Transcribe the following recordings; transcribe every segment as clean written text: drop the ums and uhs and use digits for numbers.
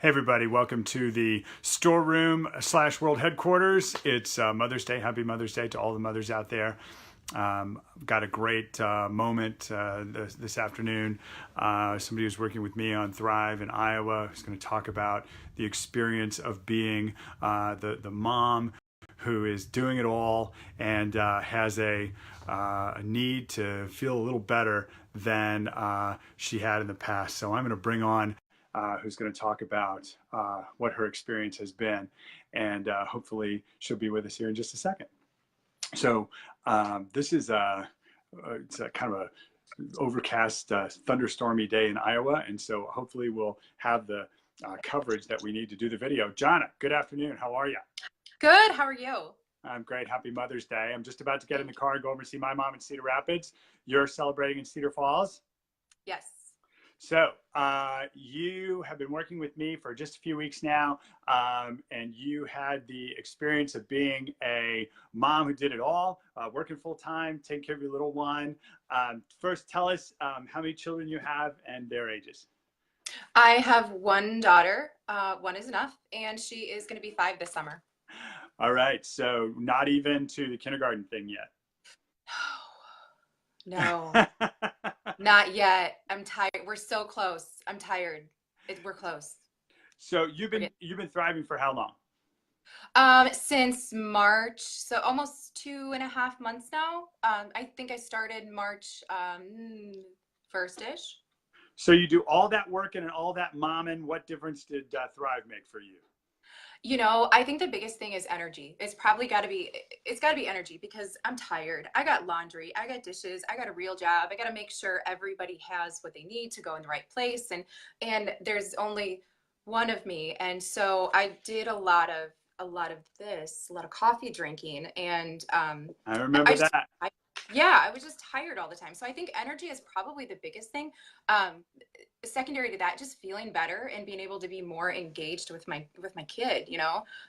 Hey everybody, welcome to the storeroom slash world headquarters. It's Mother's Day. Happy Mother's Day to all the mothers out there. Got a great moment this afternoon. Somebody who's working with me on Thrive in Iowa is going to talk about the experience of being the mom who is doing it all and has a need to feel a little better than she had in the past. So I'm going to bring on who's going to talk about what her experience has been. And hopefully she'll be with us here in just a second. So this is it's a kind of a overcast, thunderstormy day in Iowa. And so hopefully we'll have the coverage that we need to do the video. Jonna, good afternoon. How are you? Good. How are you? I'm great. Happy Mother's Day. I'm just about to get in the car and go over and see my mom in Cedar Rapids. You're celebrating in Cedar Falls? Yes. So you have been working with me for just a few weeks now, and you had the experience of being a mom who did it all, working full time, taking care of your little one. First, tell us how many children you have and their ages. I have one daughter. One is enough, and she is going to be 5 this summer. All right. So not even to the kindergarten thing yet. No, not yet. I'm tired. We're so close. I'm tired. We're close. So you've been thriving for how long? Since March, so almost 2.5 months now. I think I started March 1st-ish. So you do all that working and all that momming. What difference did Thrive make for you? I think the biggest thing is energy. It's got to be energy because I'm tired. I got laundry, I got dishes, I got a real job. I got to make sure everybody has what they need to go in the right place. And there's only one of me. And so I did a lot of coffee drinking. And I remember that. yeah, I was just tired all the time. So I think energy is probably the biggest thing. Secondary to that, just feeling better and being able to be more engaged with my kid.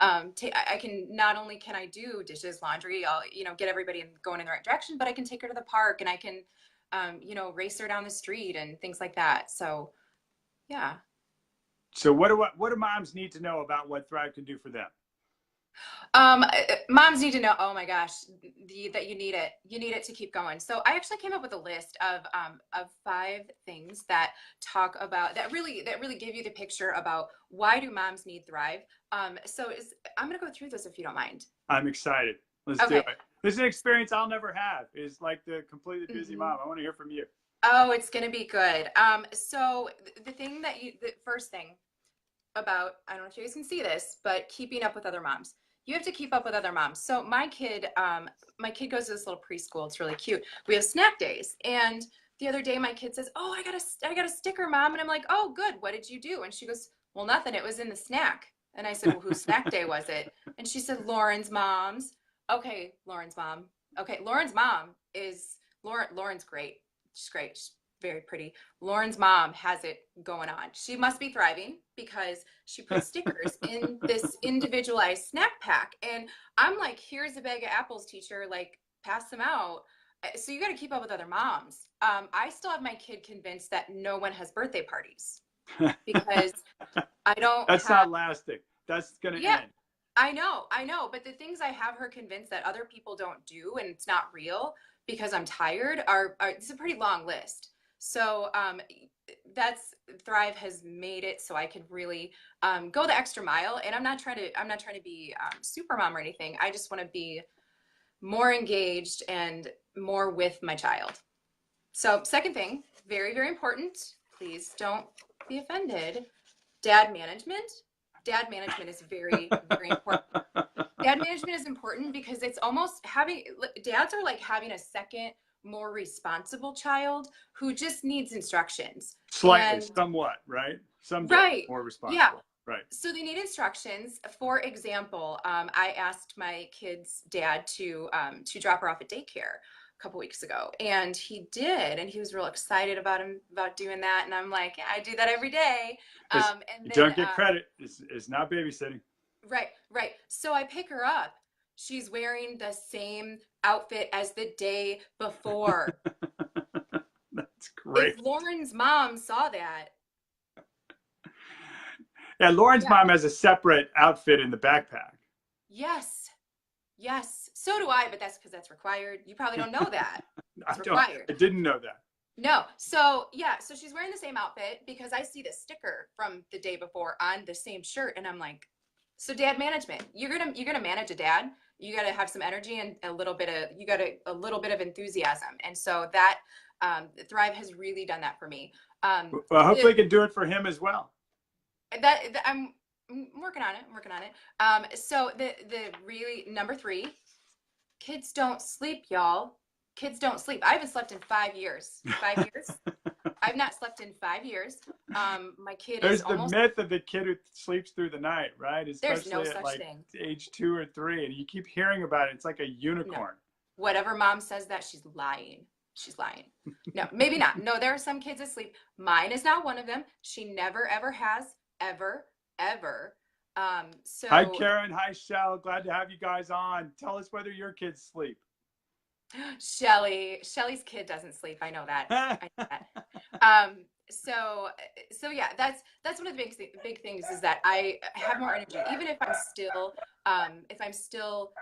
I can not only can I do dishes, laundry, I'll get everybody going in the right direction, but I can take her to the park and I can race her down the street and things like that. So yeah. So what do moms need to know about what Thrive can do for them? Moms need to know, oh my gosh, that you need it. You need it to keep going. So I actually came up with a list of 5 things that talk about that really give you the picture about why do moms need Thrive. I'm going to go through this if you don't mind. I'm excited. Let's do it. This is an experience I'll never have, is like the completely busy mom. I want to hear from you. Oh, it's going to be good. So the first thing about, I don't know if you guys can see this, but keeping up with other moms. You have to keep up with other moms. So my kid goes to this little preschool. It's really cute. We have snack days. And the other day my kid says, oh, I got a sticker, Mom. And I'm like, oh, good. What did you do? And she goes, well, nothing. It was in the snack. And I said, well, whose snack day was it? And she said, Lauren's mom's. Okay, Lauren's mom. Okay, Lauren's mom is, Lauren's great. She's great. She's very pretty. Lauren's mom has it going on. She must be thriving because she put stickers in this individualized snack pack. And I'm like, here's a bag of apples, teacher, like pass them out. So you got to keep up with other moms. I still have my kid convinced that no one has birthday parties because I don't That's not lasting. That's going to end. I know. But the things I have her convinced that other people don't do and it's not real because I'm tired are it's a pretty long list. So that's Thrive has made it so I could really go the extra mile. And I'm not trying to be super mom or anything. I just want to be more engaged and more with my child. So second thing, very, very important. Please don't be offended. Dad management. Dad management is very, very important. Dad management is important because it's almost dads are like having a second, more responsible child who just needs instructions. Slightly, somewhat, right? More responsible. Yeah. Right. So they need instructions. For example, I asked my kid's dad to drop her off at daycare a couple weeks ago, and he did, and he was real excited about doing that. And I'm like, yeah, I do that every day. And then, don't get credit. It's not babysitting. Right. So I pick her up. She's wearing the same outfit as the day before. That's great. If Lauren's mom saw that, Yeah, Lauren's Yeah. mom has a separate outfit in the backpack. Yes. Yes. So do I, but that's because that's required. You probably don't know that. I It's don't. required. I didn't know that. No. So yeah, so she's wearing the same outfit because I see the sticker from the day before on the same shirt and I'm like, so dad management. You're gonna manage a dad. You gotta have some energy and a little bit of a little bit of enthusiasm. And so that Thrive has really done that for me. Well, hopefully, The you can do it for him as well. I'm working on it. I'm working on it. So the really number three, kids don't sleep, y'all. Kids don't sleep. I haven't slept in 5 years. 5 years. I've not slept in 5 years. My kid is There's the almost. myth of the kid who sleeps through the night, right? There's no Especially at such like thing. age 2 or 3, and you keep hearing about it. It's like a No. unicorn. Whatever mom says that, she's lying. She's lying. No, maybe not. No, there are some kids asleep. Mine is not one of them. She never ever has, ever, ever. Hi, So Karen. Hi, Shell. Glad to have you guys on. Tell us whether your kids sleep. Shelly's kid doesn't sleep. I know that. I know that. Um, so yeah, that's one of the big things is that I have more energy, even if I'm still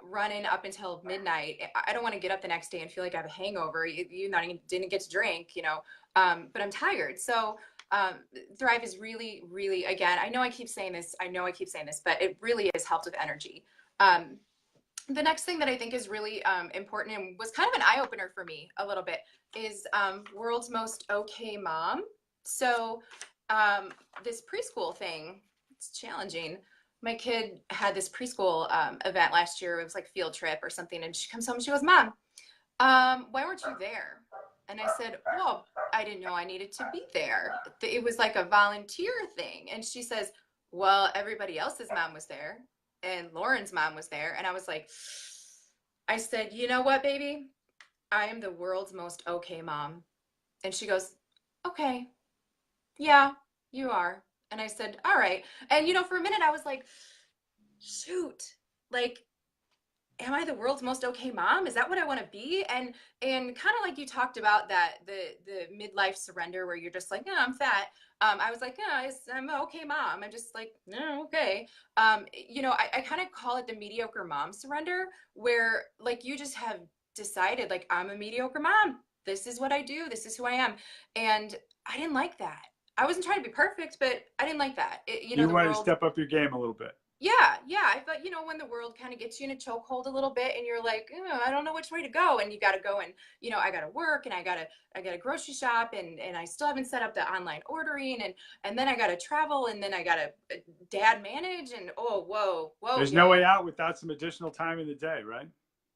running up until midnight. I don't want to get up the next day and feel like I have a hangover. You not even didn't get to drink, you know. But I'm tired. So um, Thrive is really, really again. I know I keep saying this. I know I keep saying this, but it really has helped with energy. Um, the next thing that I think is really important and was kind of an eye opener for me a little bit is World's Most Okay Mom. So um, this preschool thing, it's challenging. My kid had this preschool event last year. It was like field trip or something. And she comes home and she goes, Mom, why weren't you there? And I said, well, I didn't know I needed to be there. It was like a volunteer thing. And she says, well, everybody else's mom was there and Lauren's mom was there. And I was like, I said, you know what, baby? I am the world's most okay mom. And she goes, okay, yeah, you are. And I said, all right. And, you know, for a minute, I was like, shoot, like, am I the world's most okay mom? Is that what I want to be? And kind of like you talked about that the midlife surrender where you're just like, no, I'm fat. I was like, yeah, I'm an okay mom. I'm just like, no, okay. You know, I kind of call it the mediocre mom surrender, where like you just have decided like I'm a mediocre mom. This is what I do. This is who I am. And I didn't like that. I wasn't trying to be perfect, but I didn't like that. You know, You the want to world. step up your game a little bit. Yeah, yeah. I thought, you know, when the world kind of gets you in a chokehold a little bit and you're like, oh, I don't know which way to go. And you got to go and, you know, I got to work and I got to grocery shop and I still haven't set up the online ordering and then I got to travel and then I got to dad manage and oh, whoa, There's no yo. way out without some additional time in the day, right?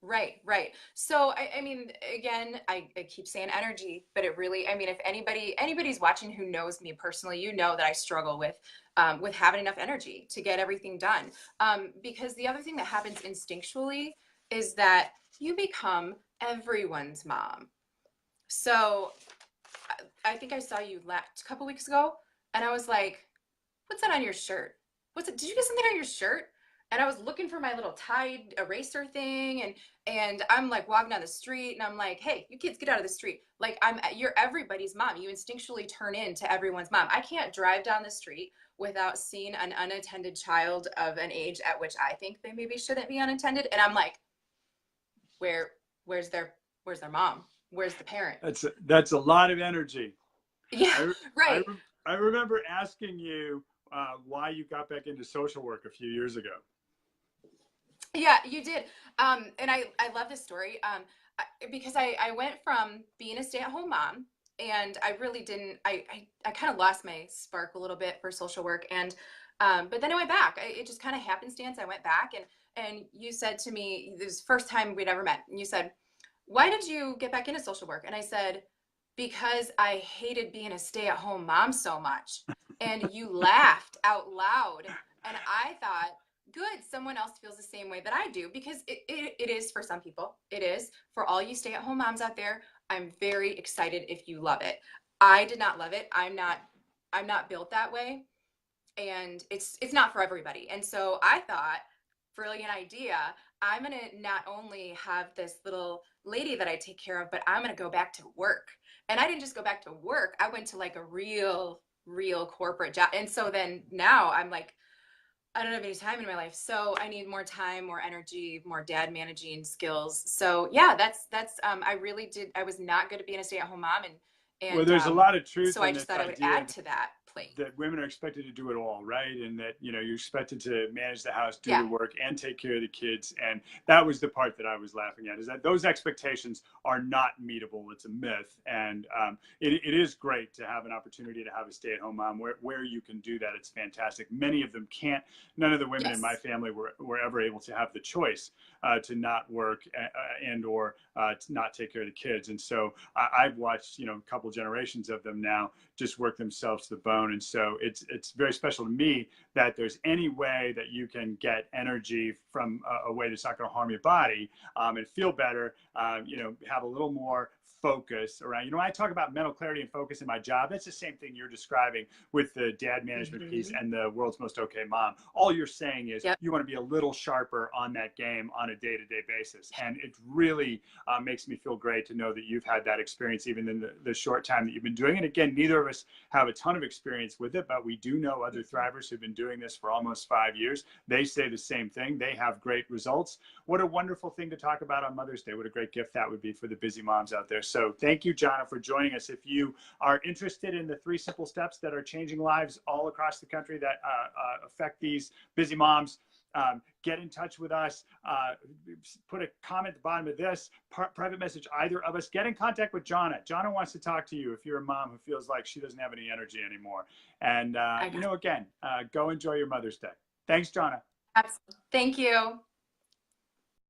Right, right. So I mean, again, I keep saying energy, but it really, I mean, if anybody's watching who knows me personally, you know that I struggle with having enough energy to get everything done. Because the other thing that happens instinctually is that you become everyone's mom. So I think I saw you last a couple weeks ago, and I was like, "What's that on your shirt? What's it? Did you get something on your shirt?" And I was looking for my little Tide eraser thing, and I'm like walking down the street, and I'm like, "Hey, you kids, get out of the street!" Like you're everybody's mom. You instinctually turn into everyone's mom. I can't drive down the street without seeing an unattended child of an age at which I think they maybe shouldn't be unattended, and I'm like, "Where, where's where's their mom? Where's the parent?" That's a lot of energy. Yeah, I I, right. I remember asking you why you got back into social work a few years ago. Yeah, you did. And I love this story because I went from being a stay-at-home mom and I really didn't, I kind of lost my spark a little bit for social work. And, but then I went back. It just kind of happenstance. I went back and you said to me, this was the first time we'd ever met. And you said, why did you get back into social work? And I said, because I hated being a stay-at-home mom so much. And you laughed out loud. And I thought, good, someone else feels the same way that I do because it is for some people. It is for all you stay-at-home moms out there. I'm very excited if you love it. I did not love it. I'm not built that way. And it's not for everybody. And so I thought, brilliant idea. I'm gonna not only have this little lady that I take care of, but I'm gonna go back to work. And I didn't just go back to work. I went to like a real real corporate job. And so then now I'm like, I don't have any time in my life. So I need more time, more energy, more dad managing skills. So yeah, I really did. I was not good at being a stay-at-home mom, Well, and there's a lot of truth so I in just this thought I would idea add to that plate. that women are expected to do it all, right? And that, you know, you're expected to manage the house, do Yeah. the work, and take care of the kids. And that was the part that I was laughing at, is that those expectations are not meetable. It's a myth. And it is great to have an opportunity to have a stay-at-home mom where you can do that. It's fantastic. Many of them can't. None of the women in my Yes. family were ever able to have the choice to not work and or to not take care of the kids. And so I've watched, you know, a couple generations of them now just work themselves to the bone. And so it's very special to me that there's any way that you can get energy from a way that's not going to harm your body, and feel better, you know, have a little more focus around, you know, when I talk about mental clarity and focus in my job, that's the same thing you're describing with the dad management piece Mm-hmm. and the world's most okay mom. All you're saying is Yep. you want to be a little sharper on that game on a day-to-day basis. And it really makes me feel great to know that you've had that experience even in the short time that you've been doing it. Again, neither of us have a ton of experience with it, but we do know other thrivers who've been doing this for almost 5 years. They say the same thing. They have great results. What a wonderful thing to talk about on Mother's Day. What a great gift that would be for the busy moms out there. So thank you, Jonna, for joining us. If you are interested in the 3 simple steps that are changing lives all across the country that affect these busy moms, get in touch with us. Put a comment at the bottom of this, private message either of us. Get in contact with Jonna. Jonna wants to talk to you if you're a mom who feels like she doesn't have any energy anymore. And, you know, again, go enjoy your Mother's Day. Thanks, Jonna. Absolutely. Thank you.